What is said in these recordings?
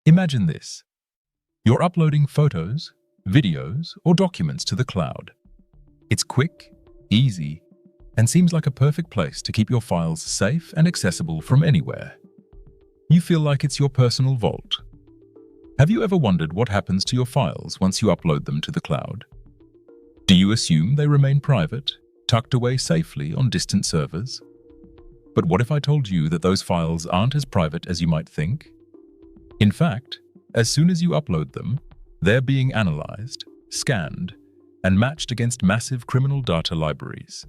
Imagine this. You're uploading photos, videos, or documents to the cloud. It's quick, easy, and seems like a perfect place to keep your files safe and accessible from anywhere. You feel like it's your personal vault. Have you ever wondered what happens to your files once you upload them to the cloud? Do you assume they remain private, tucked away safely on distant servers? But what if I told you that those files aren't as private as you might think? In fact, as soon as you upload them, they're being analyzed, scanned, and matched against massive criminal data libraries,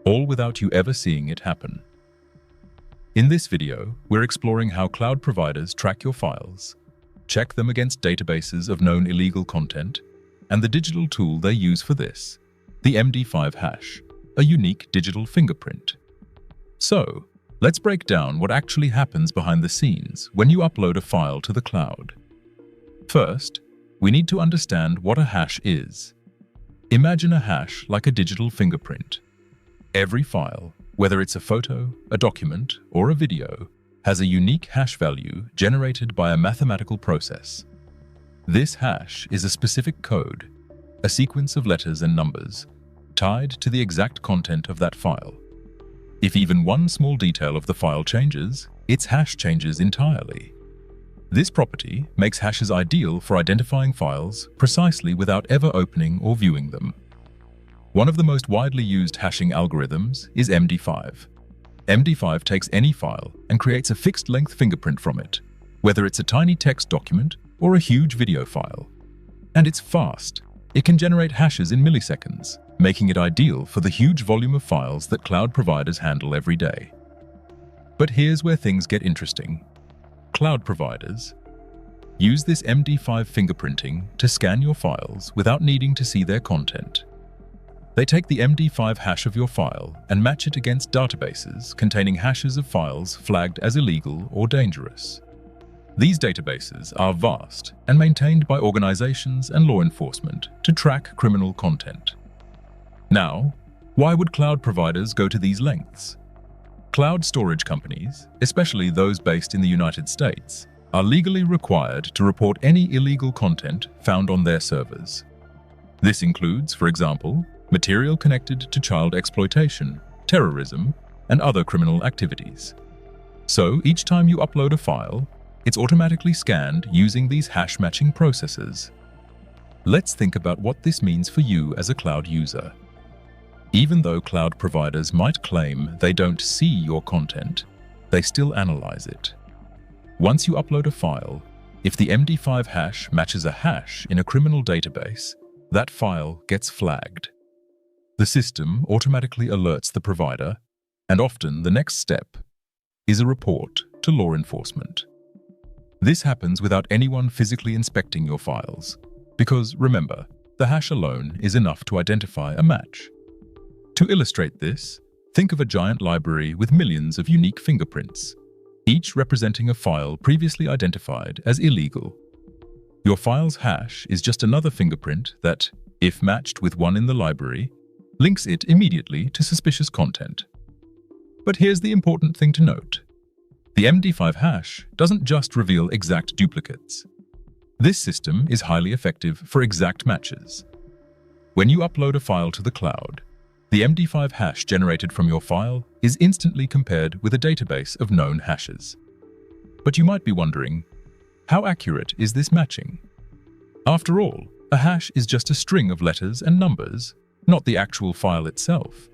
all without you ever seeing it happen. In this video, we're exploring how cloud providers track your files, check them against databases of known illegal content, and the digital tool they use for this, the MD5 hash, a unique digital fingerprint. So, let's break down what actually happens behind the scenes when you upload a file to the cloud. First, we need to understand what a hash is. Imagine a hash like a digital fingerprint. Every file, whether it's a photo, a document, or a video, has a unique hash value generated by a mathematical process. This hash is a specific code, a sequence of letters and numbers, tied to the exact content of that file. If even one small detail of the file changes, its hash changes entirely. This property makes hashes ideal for identifying files precisely without ever opening or viewing them. One of the most widely used hashing algorithms is MD5. MD5 takes any file and creates a fixed-length fingerprint from it, whether it's a tiny text document or a huge video file. And it's fast. It can generate hashes in milliseconds, making it ideal for the huge volume of files that cloud providers handle every day. But here's where things get interesting. Cloud providers use this MD5 fingerprinting to scan your files without needing to see their content. They take the MD5 hash of your file and match it against databases containing hashes of files flagged as illegal or dangerous. These databases are vast and maintained by organizations and law enforcement to track criminal content. Now, why would cloud providers go to these lengths? Cloud storage companies, especially those based in the United States, are legally required to report any illegal content found on their servers. This includes, for example, material connected to child exploitation, terrorism, and other criminal activities. So each time you upload a file, it's automatically scanned using these hash matching processes. Let's think about what this means for you as a cloud user. Even though cloud providers might claim they don't see your content, they still analyze it. Once you upload a file, if the MD5 hash matches a hash in a criminal database, that file gets flagged. The system automatically alerts the provider, and often the next step is a report to law enforcement. This happens without anyone physically inspecting your files, because remember, the hash alone is enough to identify a match. To illustrate this, think of a giant library with millions of unique fingerprints, each representing a file previously identified as illegal. Your file's hash is just another fingerprint that, if matched with one in the library, links it immediately to suspicious content. But here's the important thing to note. The MD5 hash doesn't just reveal exact duplicates. This system is highly effective for exact matches. When you upload a file to the cloud, the MD5 hash generated from your file is instantly compared with a database of known hashes. But you might be wondering, how accurate is this matching? After all, a hash is just a string of letters and numbers, not the actual file itself.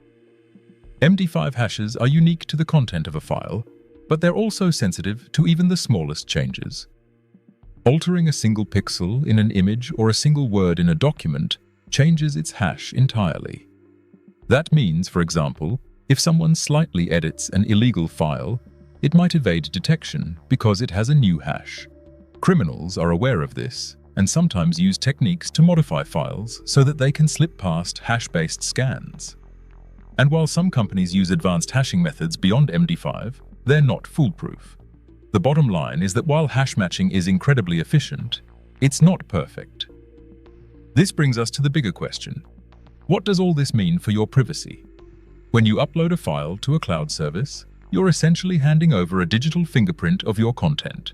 MD5 hashes are unique to the content of a file, but they're also sensitive to even the smallest changes. Altering a single pixel in an image or a single word in a document changes its hash entirely. That means, for example, if someone slightly edits an illegal file, it might evade detection because it has a new hash. Criminals are aware of this and sometimes use techniques to modify files so that they can slip past hash-based scans. And while some companies use advanced hashing methods beyond MD5, they're not foolproof. The bottom line is that while hash matching is incredibly efficient, it's not perfect. This brings us to the bigger question. What does all this mean for your privacy? When you upload a file to a cloud service, you're essentially handing over a digital fingerprint of your content.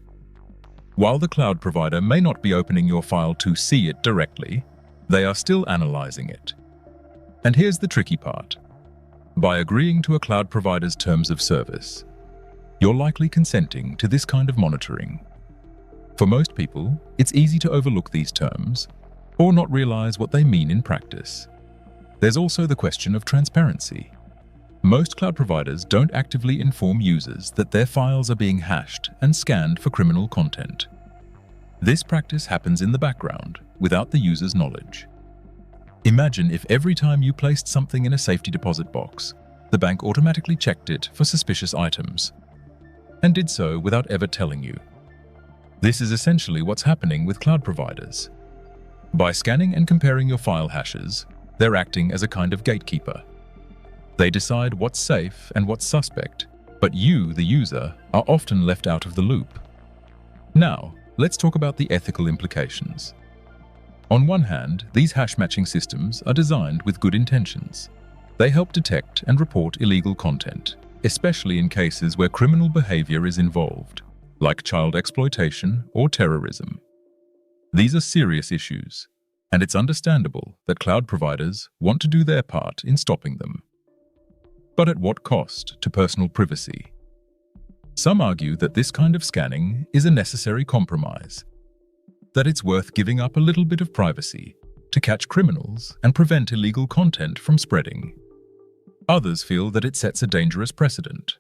While the cloud provider may not be opening your file to see it directly, they are still analyzing it. And here's the tricky part. By agreeing to a cloud provider's terms of service, you're likely consenting to this kind of monitoring. For most people, it's easy to overlook these terms or not realize what they mean in practice. There's also the question of transparency. Most cloud providers don't actively inform users that their files are being hashed and scanned for criminal content. This practice happens in the background, without the user's knowledge. Imagine if every time you placed something in a safety deposit box, the bank automatically checked it for suspicious items, and did so without ever telling you. This is essentially what's happening with cloud providers. By scanning and comparing your file hashes, they're acting as a kind of gatekeeper. They decide what's safe and what's suspect, but you, the user, are often left out of the loop. Now, let's talk about the ethical implications. On one hand, these hash-matching systems are designed with good intentions. They help detect and report illegal content, especially in cases where criminal behavior is involved, like child exploitation or terrorism. These are serious issues, and it's understandable that cloud providers want to do their part in stopping them. But at what cost to personal privacy? Some argue that this kind of scanning is a necessary compromise, that it's worth giving up a little bit of privacy to catch criminals and prevent illegal content from spreading. Others feel that it sets a dangerous precedent.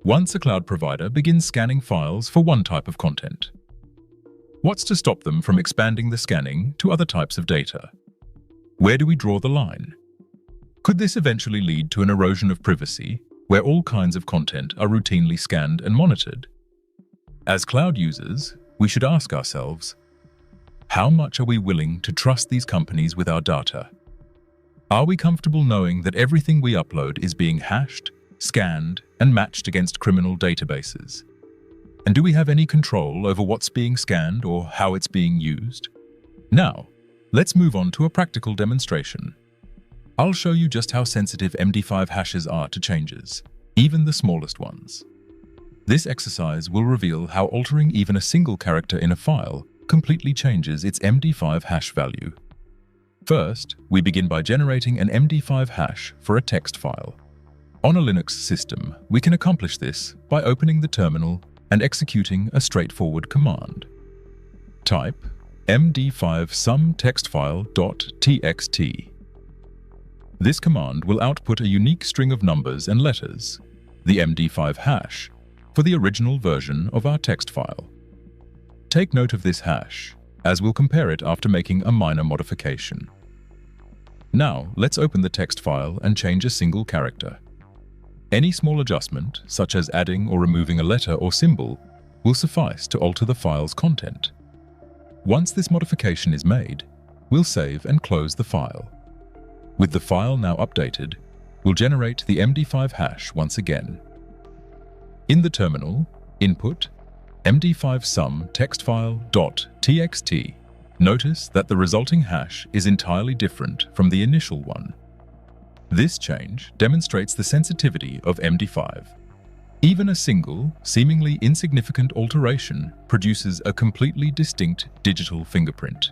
Once a cloud provider begins scanning files for one type of content, what's to stop them from expanding the scanning to other types of data? Where do we draw the line? Could this eventually lead to an erosion of privacy, where all kinds of content are routinely scanned and monitored? As cloud users, we should ask ourselves, how much are we willing to trust these companies with our data? Are we comfortable knowing that everything we upload is being hashed, scanned, and matched against criminal databases? And do we have any control over what's being scanned or how it's being used? Now, let's move on to a practical demonstration. I'll show you just how sensitive MD5 hashes are to changes, even the smallest ones. This exercise will reveal how altering even a single character in a file completely changes its MD5 hash value. First, we begin by generating an MD5 hash for a text file. On a Linux system, we can accomplish this by opening the terminal and executing a straightforward command. Type md5 sum textfile.txt. This command will output a unique string of numbers and letters, the MD5 hash, for the original version of our text file. Take note of this hash, as we'll compare it after making a minor modification. Now, let's open the text file and change a single character. Any small adjustment, such as adding or removing a letter or symbol, will suffice to alter the file's content. Once this modification is made, we'll save and close the file. With the file now updated, we'll generate the MD5 hash once again. In the terminal, input md5 sum textfile.txt. Notice that the resulting hash is entirely different from the initial one. This change demonstrates the sensitivity of MD5. Even a single, seemingly insignificant alteration produces a completely distinct digital fingerprint.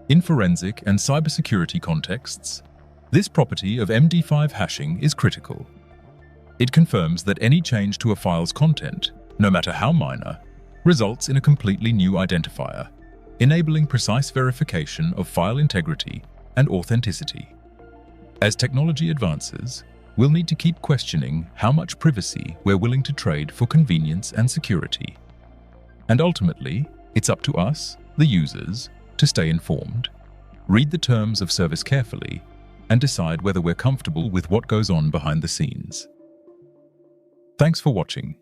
In forensic and cybersecurity contexts, this property of MD5 hashing is critical. It confirms that any change to a file's content, no matter how minor, results in a completely new identifier, enabling precise verification of file integrity and authenticity. As technology advances, we'll need to keep questioning how much privacy we're willing to trade for convenience and security. And ultimately, it's up to us, the users, to stay informed, read the terms of service carefully, and decide whether we're comfortable with what goes on behind the scenes. Thanks for watching.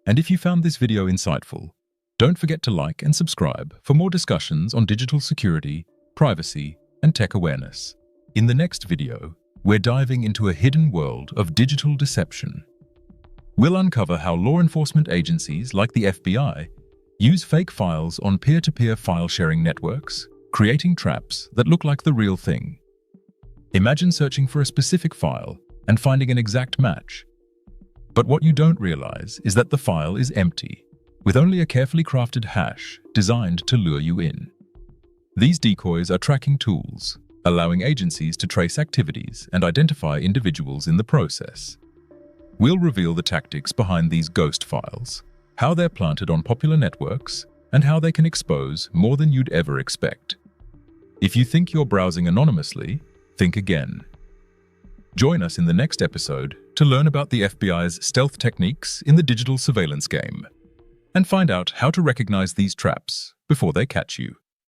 And if you found this video insightful, don't forget to like and subscribe for more discussions on digital security, privacy, and tech awareness. In the next video, we're diving into a hidden world of digital deception. We'll uncover how law enforcement agencies like the FBI use fake files on peer-to-peer file-sharing networks, creating traps that look like the real thing. Imagine searching for a specific file and finding an exact match. But what you don't realize is that the file is empty, with only a carefully crafted hash designed to lure you in. These decoys are tracking tools, allowing agencies to trace activities and identify individuals in the process. We'll reveal the tactics behind these ghost files, how they're planted on popular networks, and how they can expose more than you'd ever expect. If you think you're browsing anonymously, think again. Join us in the next episode to learn about the FBI's stealth techniques in the digital surveillance game, and find out how to recognize these traps before they catch you.